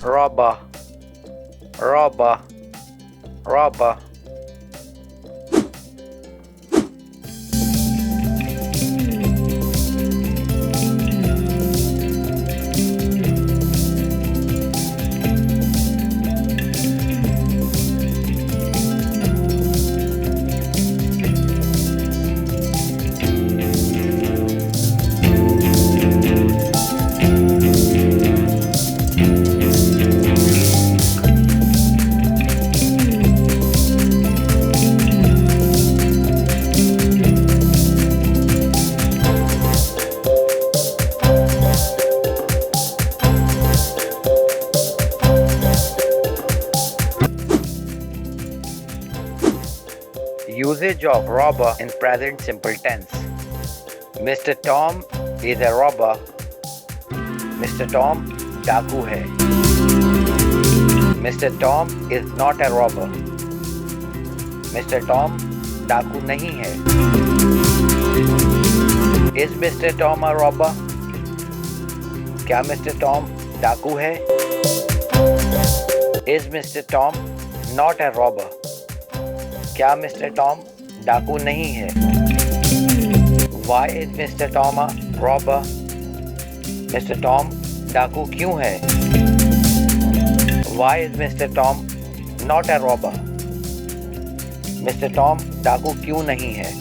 robber, robber, robber. Usage of robber in present simple tense. Mr. Tom is a robber. Mr. Tom डाकू है. Mr. Tom is not a robber. Mr. Tom डाकू नहीं है. Is Mr. Tom a robber? क्या Mr. Tom डाकू है? Is Mr. Tom not a robber? क्या mister Tom डाकू नहीं है? Why is Mr. Tom a robber? Mister Tom डाकू क्यों है? Why is Mr. Tom not a robber? Mister Tom डाकू क्यों नहीं है?